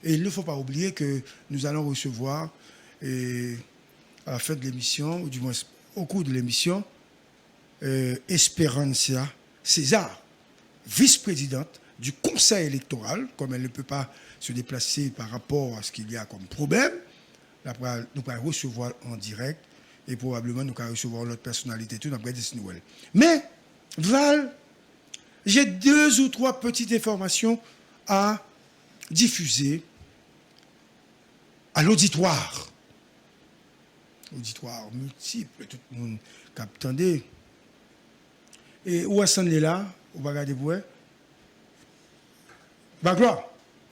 Et il ne faut pas oublier que nous allons recevoir, à la fin de l'émission, ou du moins au cours de l'émission, Esperancia César, vice-présidente du Conseil électoral, comme elle ne peut pas se déplacer par rapport à ce qu'il y a comme problème. Nous allons recevoir en direct et probablement nous allons recevoir l'autre personnalité, tout après des nouvelles. Mais, Val, j'ai 2 ou 3 petites informations à diffuser à l'auditoire. Auditoire multiple, tout le monde qui attendait. Et où est-ce qu'on est là? On va regarder pour eux. Bagloire,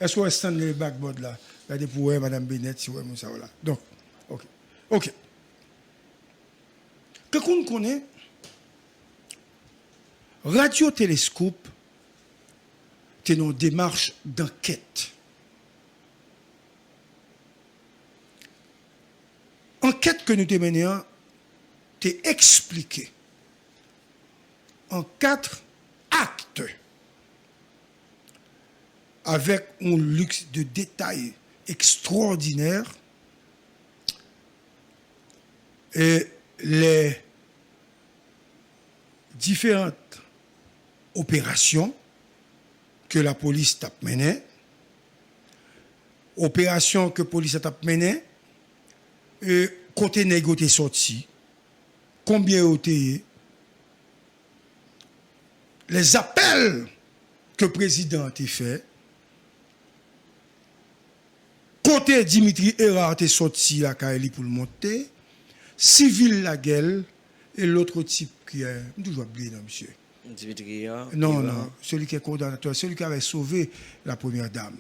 est-ce qu'on est le backboard là? Regardez pour eux, Madame Bennett, si vous avez ça là. Donc, ok. Ok. Que qu'on connaît, Radio-Télescope, c'est une démarche d'enquête. Enquête que nous menons, t'es expliqué en 4 actes avec un luxe de détails extraordinaire et les différentes opérations que la police a menées, opérations que la police a menées, et côté négocié sorti, combien été, les appels que le président a fait, côté Dimitri Erard est sorti la Kaili pour le monter, Civil Laguel et l'autre type qui est, je toujours oublié, non, monsieur. Dimitri Erard. Non, celui qui est coordonnateur, celui qui avait sauvé la première dame.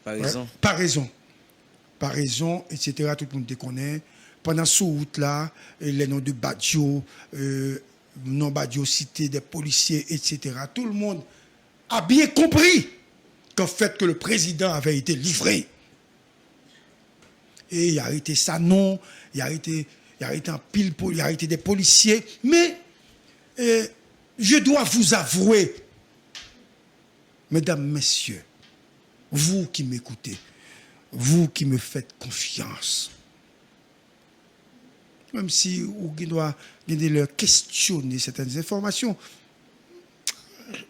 Par raison. Ouais, par raison, etc. Tout le monde te connaît. Pendant ce route-là, les noms de Badjo, non Badjo cité des policiers, etc. Tout le monde a bien compris qu'en fait que le président avait été livré. Et il a arrêté ça, non, il a arrêté un pile, il a arrêté des policiers. Mais je dois vous avouer, mesdames, messieurs, vous qui m'écoutez, vous qui me faites confiance, même si vous devez leur questionner certaines informations,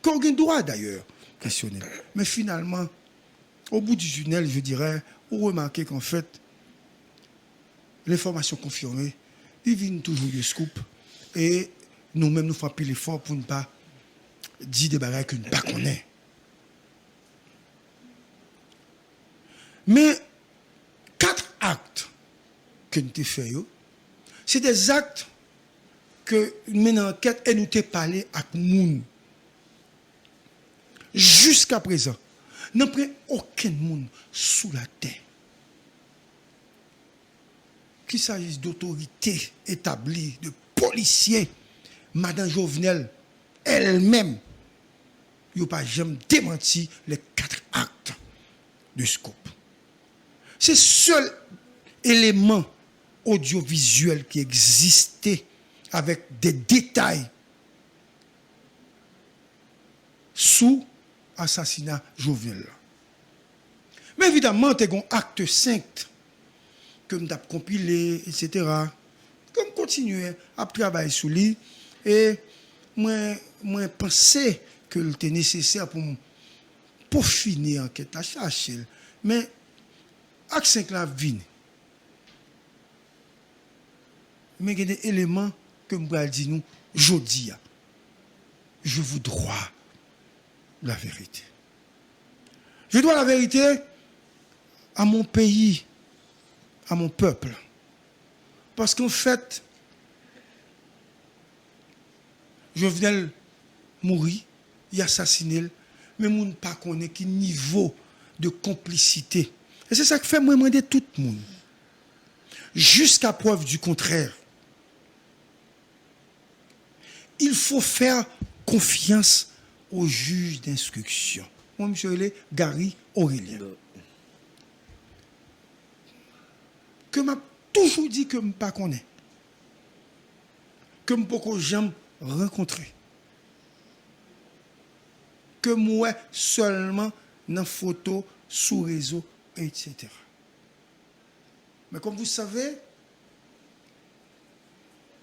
qu'on doit d'ailleurs questionner. Mais finalement, au bout du tunnel, je dirais, vous remarquez qu'en fait, l'information confirmée, il vient toujours du scoop. Et nous-mêmes, nous faisons plus l'effort pour ne pas dire des bagages que nous ne connaissons pas. Mais 4 actes que nous avons fait, c'est des actes que nous menons en enquête et nous avons parlé avec nous. Jusqu'à présent, nous n'avons pris aucun monde sous la terre. Qu'il s'agisse d'autorités établies, de policiers, Madame Jovenel elle-même, il n'a pas jamais démenti les 4 actes de scope. C'est le seul élément audiovisuel qui existait avec des détails sous assassinat Jovenel. Mais évidemment, tu as un acte 5 que nous avons compilé, etc. Comme continuer à travailler sur lui. Et moi pensais que c'était nécessaire pour finir l'enquête, à chercher. Mais acte 5 là vient. Mais il y a des éléments que je vais dire nous, aujourd'hui. Je vous dois la vérité. Je dois la vérité à mon pays, à mon peuple. Parce qu'en fait, Jovenel mourit, il assassiné, mais on ne pas connaît quel niveau de complicité. Et c'est ça que fait moi demander tout le monde. Jusqu'à preuve du contraire. Il faut faire confiance au juge d'instruction. Moi, monsieur Gary Aurélien. Que m'a toujours dit que je ne pas connais. Que je ne peux jamais rencontrer. Que moi seulement dans photo sous réseaux etc. Mais comme vous savez,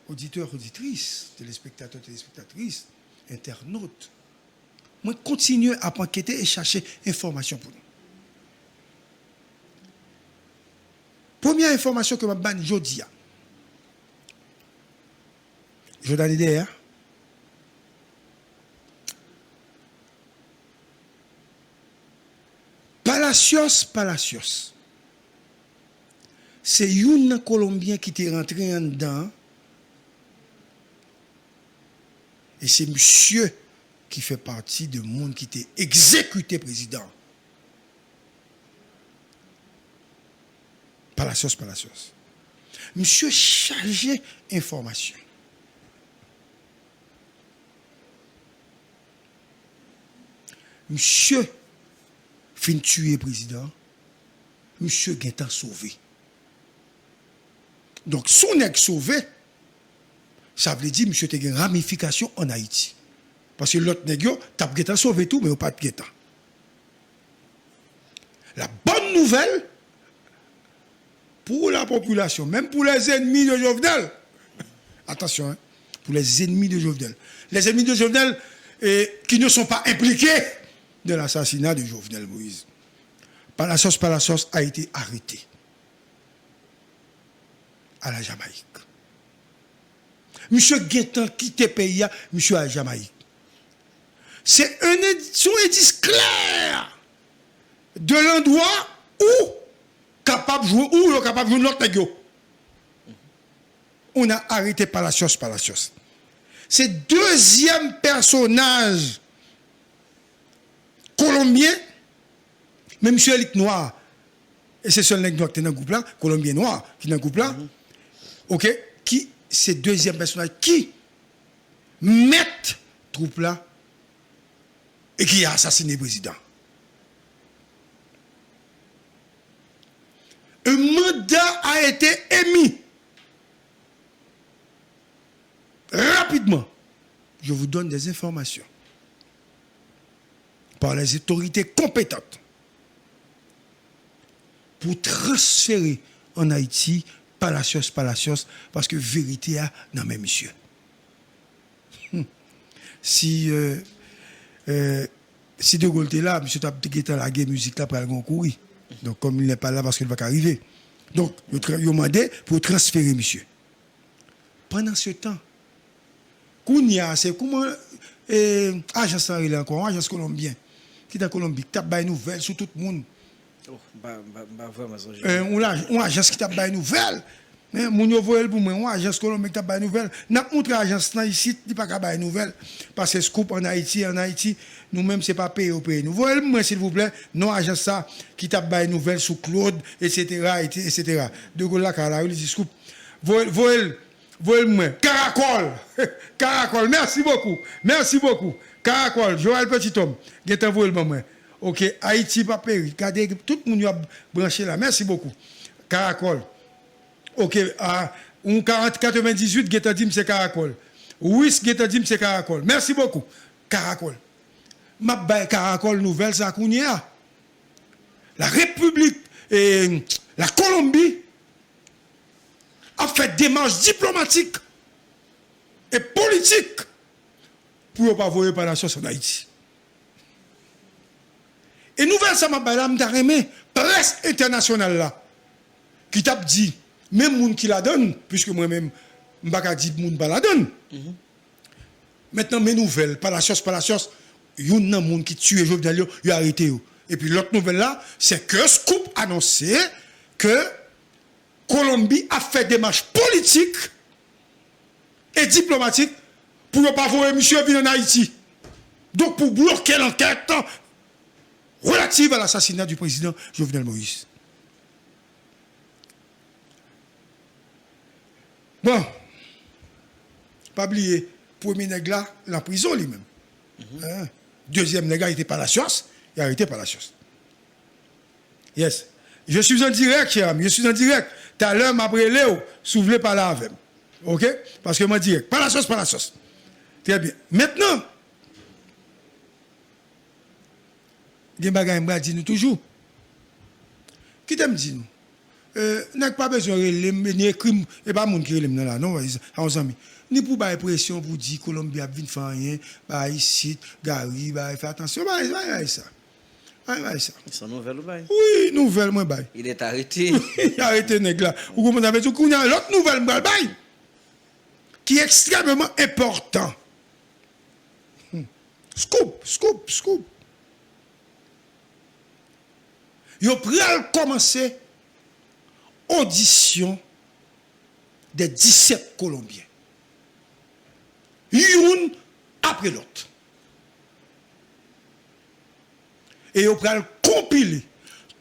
auditeurs, auditrices, téléspectateurs, téléspectatrices, internautes, moi continue à enquêter et chercher information pour nous. Première information que je vais aujourd'hui. Je donne l'idée. Palacios. C'est un Colombien qui est rentré en dedans. Et c'est monsieur qui fait partie du monde qui était exécuté président. Palacios. Monsieur chargé information. Monsieur fin tuer président. Monsieur Guetta sauvé. Donc, son nèg sauvé, ça veut dire monsieur te une ramification en Haïti. Parce que l'autre nèg yo t'a Guetta sauvé tout, mais pas de Guetta. La bonne nouvelle pour la population, même pour les ennemis de Jovenel. Attention, hein, pour les ennemis de Jovenel. Les ennemis de Jovenel qui ne sont pas impliqués de l'assassinat de Jovenel Moïse. Palacios a été arrêté à la Jamaïque. Monsieur Guettan quitte le pays, monsieur à la Jamaïque. C'est son indice clair de l'endroit où capable de jouer, où capable de jouer notre nègre. On a arrêté Palacios. C'est deuxième personnage colombien, mais monsieur Elik Noir, et c'est seul nègre qui est dans le groupe là, colombien noir qui est dans le groupe là, ok, qui c'est deuxième personnage qui met troupe là et qui a assassiné le président. Un mandat a été émis. Rapidement, je vous donne des informations par les autorités compétentes pour transférer en Haïti Palacios, parce que vérité a dans mes monsieur. Si De Gaulle était là, monsieur Taptegueta la guerre musique là pour aller courir. Donc comme il n'est pas là parce qu'il va arriver. Donc il a demandé pour transférer monsieur. Pendant ce temps, c'est comment agence encore, agence colombien qui est en Colombie, qui tape des nouvelles sur tout le monde. On agence qui tape des nouvelles. Moun yo voyel pour moi, on agence colombien qui tape des nouvelles. N'a montré agence là ici, il pas des nouvelles parce que scoop en Haïti, nous-mêmes c'est pas payé au pays. Nous voyez moi s'il vous plaît, non agence ça qui tape des nouvelles sur Claude etc. De Gaulle là car là il dit scoop. Voyez-moi, Caracol, merci beaucoup. Caracol, Joël Petit-Homme, Gétan voyez-moi. Ok, Haïti pas péri. Regardez, tout le monde a branché là. Merci beaucoup. Caracol. Ok, à 98, Gétan dit c'est Caracol. Oui, Gétan dit c'est Caracol. Merci beaucoup. Caracol. Ma baie Caracol nouvelle, ça kounia. La République et la Colombie a fait des démarches diplomatiques et politiques pour ne pas voyer par la sauce en Haïti. Et nouvelle, ça m'a dit, presse internationale là, qui t'a dit, même moun qui la donne, puisque moi-même, je ne vais pas dire moun pas la donne. Maintenant, mes nouvelles, par la sauce, il y a un moun qui tue Jovenel, il a arrêté. Et puis l'autre nouvelle là, c'est que Scoop a annoncé que Colombie a fait des démarches politiques et diplomatiques pour ne pas voir monsieur venir en Haïti. Donc pour bloquer l'enquête relative à l'assassinat du président Jovenel Moïse. Bon, pas oublier, premier nègre là, la prison lui-même. Deuxième nègre, il était Palacios, il a arrêté Palacios. Yes. Je suis en direct, cher ami, Tout à l'heure, m'a brûlé, si vous voulez parler avec moi. OK? Parce que moi, direct. Pas la sauce. Très bien. Maintenant, il y a des choses qui nous toujours. Qui t'aime dit nous? N'a pas besoin de ni crime et pas moun qui relève là non aux amis. Ni pour ba pression pour dire Colombie a vinn faire rien, ba ici, Gary, ba faire attention, ba ça. Ba ça. Son nouvelle ou bail? Oui, nouvelle moi bail. Il est arrêté. Arrêtez nèg là. Ou comment ça veut dire qu'on a l'autre nouvelle bail qui est extrêmement important. Scoop. Yo pral commencer audition des 17 Colombiens. Une après l'autre. Et yo pral compiler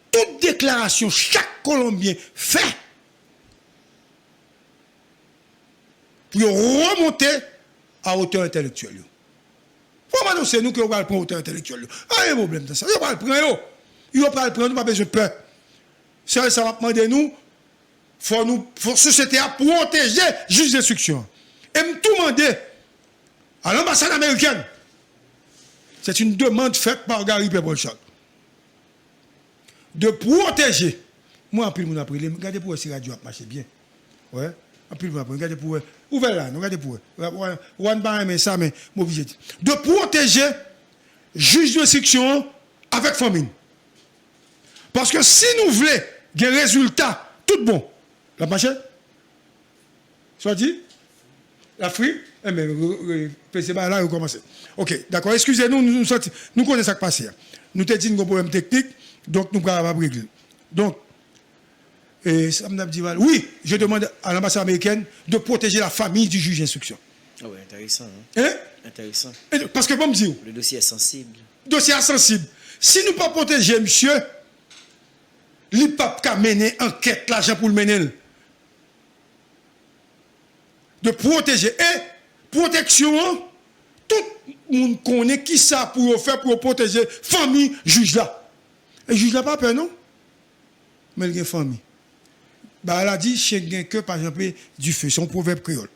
toute déclaration chaque Colombien fait pour remonter à hauteur intellectuelle. Faut annoncer nous que on va prendre hauteur intellectuelle. Pas un problème dans ça. On va le prendre. Il va pas le prendre, nous pas besoin de peur. Ça va demander nous faut société à protéger juge d'instruction. Et me tout demander à l'ambassade américaine. C'est une demande faite par Gary Pebolchak. De protéger. Moi, en plus, mon après, regardez pour si radio a marché bien. Ouais. En plus, regardez pour ouvert là, regardez pour one by mais ça mais obligé. De protéger juge d'instruction avec famine. Parce que si nous voulons des résultats tout bon, la marché soit dit l'Afrique mais PC là on commence. OK, d'accord, excusez-nous nous connaissons ça qui passe. Nous te dit un problème technique donc nous pas régler. Donc et ça me dit oui, je demande à l'ambassade américaine de protéger la famille du juge d'instruction. Ah oui, intéressant. Intéressant. Parce que bon me dire le dossier est sensible. Dossier est sensible. Si nous pas protéger monsieur, il pas qu'à mener enquête l'argent pour le mener. De protéger et protection tout le monde connaît qui ça pour faire pour protéger famille juge là. Et juge là pas peur non? Mais il y a famille. Bah, elle a dit, chien que par exemple, du feu, son proverbe créole.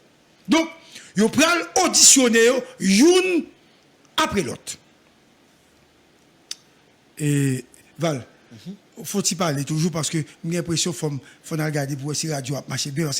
Donc, ils prennent auditionner une après l'autre. Et, Val, faut-il parler toujours parce que j'ai l'impression qu'il faut regarder pour essayer la radio à marcher bien.